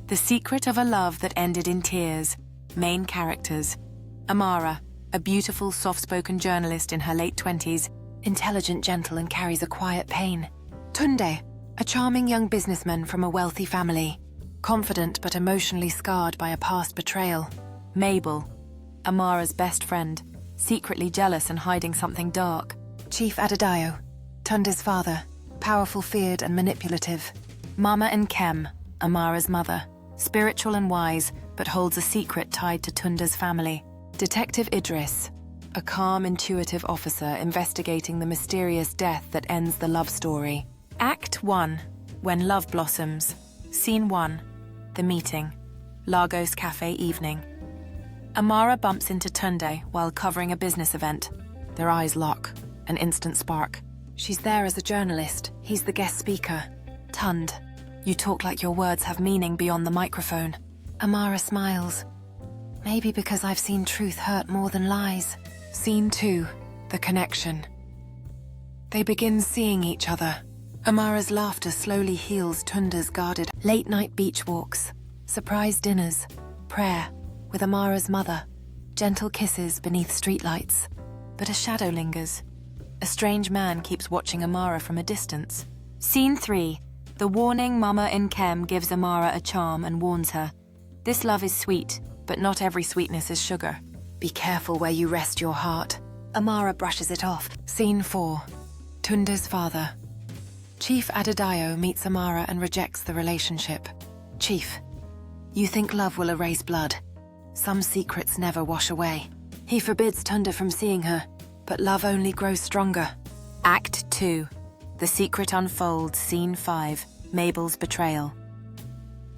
The Secret of a Love That Ended in Tears. Main characters. Amara, a beautiful, soft-spoken journalist in her late 20s, intelligent, gentle, and carries a quiet pain. Tunde, a charming young businessman from a wealthy family, confident but emotionally scarred by a past betrayal. Mabel, Amara's best friend, secretly jealous and hiding something dark. Chief Adedayo, Tunde's father, powerful, feared, and manipulative. Mama Nkem, Amara's mother, spiritual and wise, but holds a secret tied to Tunde's family. Detective Idris, a calm, intuitive officer investigating the mysterious death that ends the love story. Act 1. When Love Blossoms. Scene 1. The Meeting. Lagos Cafe evening. Amara bumps into Tunde while covering a business event. Their eyes lock, an instant spark. She's there as a journalist, he's the guest speaker. Tund, you talk like your words have meaning beyond the microphone. Amara smiles. Maybe because I've seen truth hurt more than lies. Scene 2. The Connection. They begin seeing each other. Amara's laughter slowly heals Tunde's guarded late-night beach walks, surprise dinners, prayer with Amara's mother, gentle kisses beneath streetlights. But a shadow lingers. A strange man keeps watching Amara from a distance. Scene 3. The warning Mama Nkem gives Amara a charm and warns her. This love is sweet, but not every sweetness is sugar. Be careful where you rest your heart. Amara brushes it off. Scene 4. Tunde's father. Chief Adedayo meets Amara and rejects the relationship. Chief, you think love will erase blood. Some secrets never wash away. He forbids Tunde from seeing her, but love only grows stronger. Act 2. The Secret Unfolds. Scene 5. Mabel's Betrayal.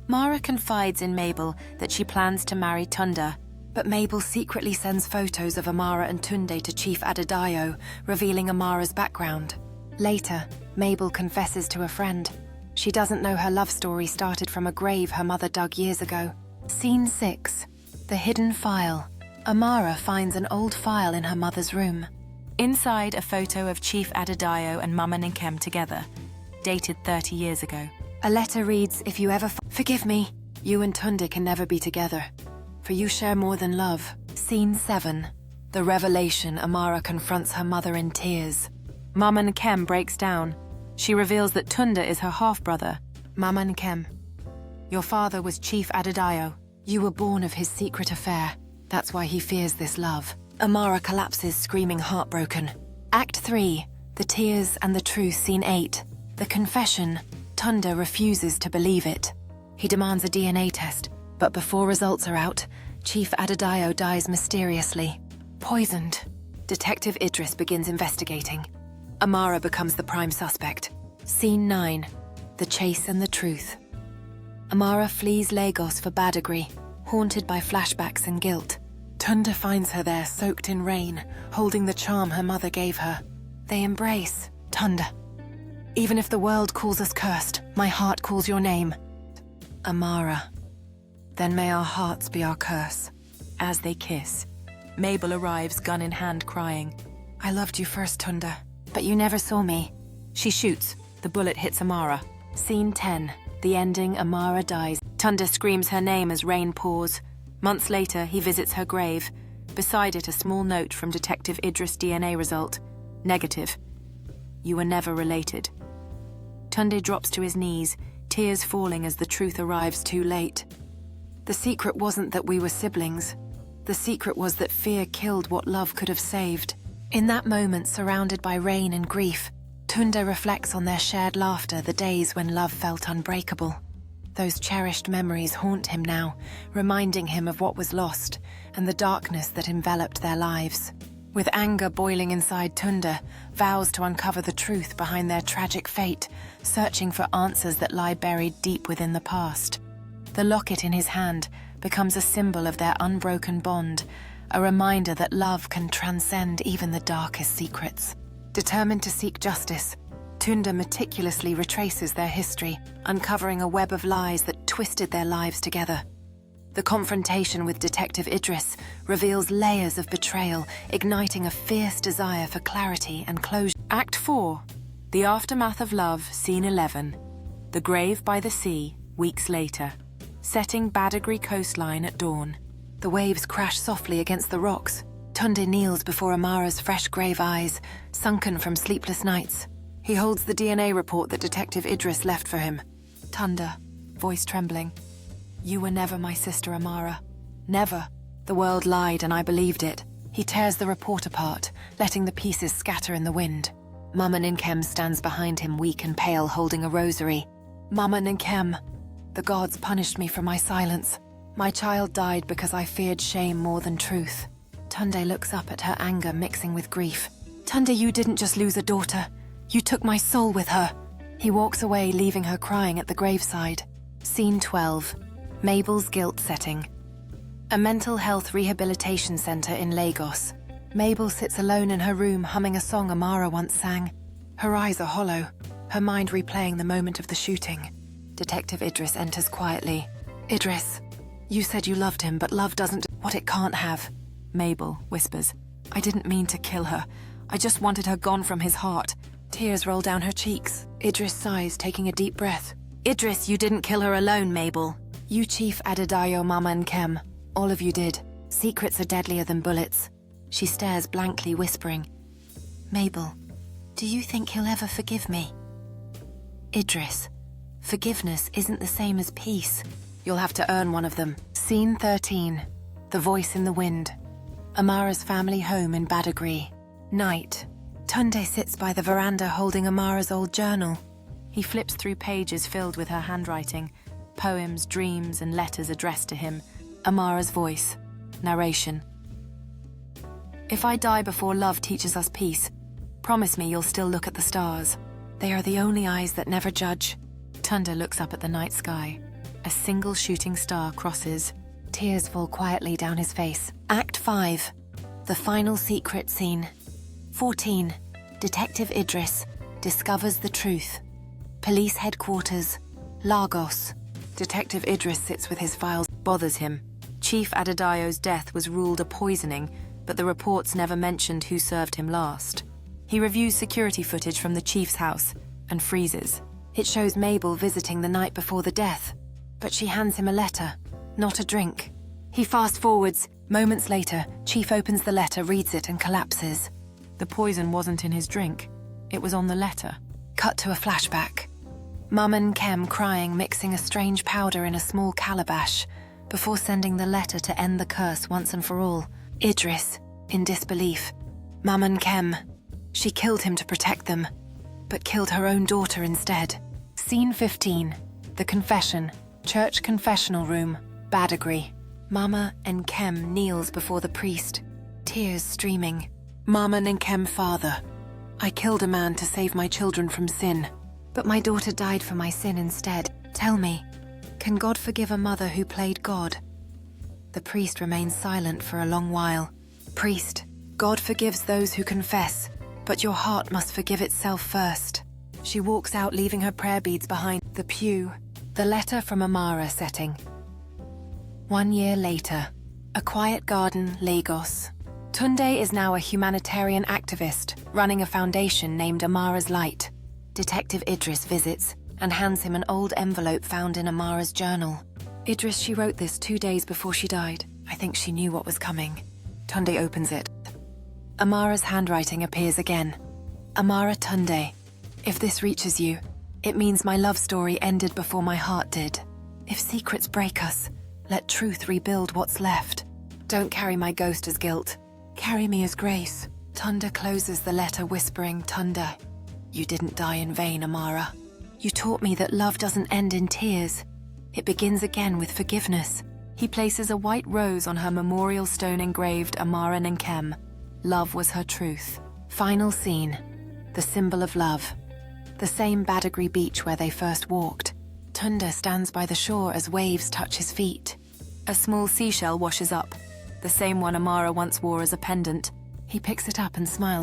Mara confides in Mabel that she plans to marry Tunde, but Mabel secretly sends photos of Amara and Tunde to Chief Adedayo, revealing Amara's background. Later, Mabel confesses to a friend. She doesn't know her love story started from a grave her mother dug years ago. Scene 6. The Hidden File. Amara finds an old file in her mother's room. Inside, a photo of Chief Adedayo and Mama Nkem together, dated 30 years ago. A letter reads, if you ever forgive me, you and Tunde can never be together, for you share more than love. Scene 7. The Revelation. Amara confronts her mother in tears. Mama Nkem breaks down. She reveals that Tunde is her half-brother. Mama Nkem, your father was Chief Adedayo. You were born of his secret affair. That's why he fears this love. Amara collapses, screaming, heartbroken. Act 3. The Tears and the Truth. Scene 8. The Confession. Tunde refuses to believe it. He demands a DNA test, but before results are out, Chief Adedayo dies mysteriously. Poisoned. Detective Idris begins investigating. Amara becomes the prime suspect. Scene 9. The Chase and the Truth. Amara flees Lagos for Badagry, haunted by flashbacks and guilt. Tunde finds her there, soaked in rain, holding the charm her mother gave her. They embrace. Tunde. Even if the world calls us cursed, my heart calls your name. Amara. Then may our hearts be our curse. As they kiss, Mabel arrives, gun in hand, crying. I loved you first, Tunde, but you never saw me. She shoots. The bullet hits Amara. Scene 10. The ending. Amara dies. Tunde screams her name as rain pours. Months later, he visits her grave. Beside it, a small note from Detective Idris' DNA result. Negative. You were never related. Tunde drops to his knees, tears falling as the truth arrives too late. The secret wasn't that we were siblings. The secret was that fear killed what love could have saved. In that moment, surrounded by rain and grief, Tunde reflects on their shared laughter, the days when love felt unbreakable. Those cherished memories haunt him now, reminding him of what was lost and the darkness that enveloped their lives. With anger boiling inside, Tunde vows to uncover the truth behind their tragic fate, searching for answers that lie buried deep within the past. The locket in his hand becomes a symbol of their unbroken bond, a reminder that love can transcend even the darkest secrets. Determined to seek justice, Tunde meticulously retraces their history, uncovering a web of lies that twisted their lives together. The confrontation with Detective Idris reveals layers of betrayal, igniting a fierce desire for clarity and closure. Act 4. The Aftermath of Love. Scene 11. The Grave by the Sea. Weeks later. setting Badagry coastline at dawn. The waves crash softly against the rocks. Tunde kneels before Amara's fresh grave eyes, sunken from sleepless nights. He holds the DNA report that Detective Idris left for him. Tunde, voice trembling. You were never my sister, Amara. Never. The world lied and I believed it. He tears the report apart, letting the pieces scatter in the wind. Mama Nkem stands behind him, weak and pale, holding a rosary. Mama Nkem, the gods punished me for my silence. My child died because I feared shame more than truth. Tunde looks up at her anger mixing with grief. Tunde, you didn't just lose a daughter. You took my soul with her. He walks away, leaving her crying at the graveside. Scene 12. Mabel's guilt setting. A mental health rehabilitation center in Lagos. Mabel sits alone in her room humming a song Amara once sang. Her eyes are hollow, her mind replaying the moment of the shooting. Detective Idris enters quietly. Idris, you said you loved him, but love doesn't what it can't have. Mabel whispers, I didn't mean to kill her. I just wanted her gone from his heart. Tears roll down her cheeks. Idris sighs, taking a deep breath. Idris, you didn't kill her alone, Mabel. You, Chief Adedayo, Mama Nkem. All of you did. Secrets are deadlier than bullets. She stares blankly, whispering, Mabel, do you think he'll ever forgive me? Idris, forgiveness isn't the same as peace. You'll have to earn one of them. Scene 13. The voice in the wind. Amara's family home in Badagry. Night. Tunde sits by the veranda holding Amara's old journal. He flips through pages filled with her handwriting, poems, dreams, and letters addressed to him. Amara's voice. Narration. If I die before love teaches us peace, promise me you'll still look at the stars. They are the only eyes that never judge. Tunde looks up at the night sky. A single shooting star crosses. Tears fall quietly down his face. Act 5. The final secret scene. 14. Detective Idris discovers the truth. Police headquarters. Lagos. Detective Idris sits with his files. Bothers him. Chief Adedayo's death was ruled a poisoning, but the reports never mentioned who served him last. He reviews security footage from the chief's house and freezes. It shows Mabel visiting the night before the death, but she hands him a letter, not a drink. He fast-forwards. Moments later, Chief opens the letter, reads it, and collapses. The poison wasn't in his drink. It was on the letter. Cut to a flashback. Mama Nkem crying, mixing a strange powder in a small calabash before sending the letter to end the curse once and for all. Idris, in disbelief. Mama Nkem. She killed him to protect them, but killed her own daughter instead. Scene 15. The confession. Church confessional room. Badagry. Mama Nkem kneels before the priest, tears streaming. Mama Nkem, father. I killed a man to save my children from sin, but my daughter died for my sin instead. Tell me, can God forgive a mother who played God? The priest remains silent for a long while. Priest, God forgives those who confess, but your heart must forgive itself first. She walks out, leaving her prayer beads behind. The pew. The letter from Amara setting. 1 year later. A quiet garden, Lagos. Tunde is now a humanitarian activist, running a foundation named Amara's Light. Detective Idris visits and hands him an old envelope found in Amara's journal. Idris, she wrote this 2 days before she died. I think she knew what was coming. Tunde opens it. Amara's handwriting appears again. Amara Tunde, if this reaches you, it means my love story ended before my heart did. If secrets break us, let truth rebuild what's left. Don't carry my ghost as guilt. Carry me as grace. Tunde closes the letter, whispering, Tunde, you didn't die in vain, Amara. You taught me that love doesn't end in tears. It begins again with forgiveness. He places a white rose on her memorial stone engraved Amara Nkem. Love was her truth. Final scene. The symbol of love. The same Badagry beach where they first walked. Tunde stands by the shore as waves touch his feet. A small seashell washes up, the same one Amara once wore as a pendant. He picks it up and smiles.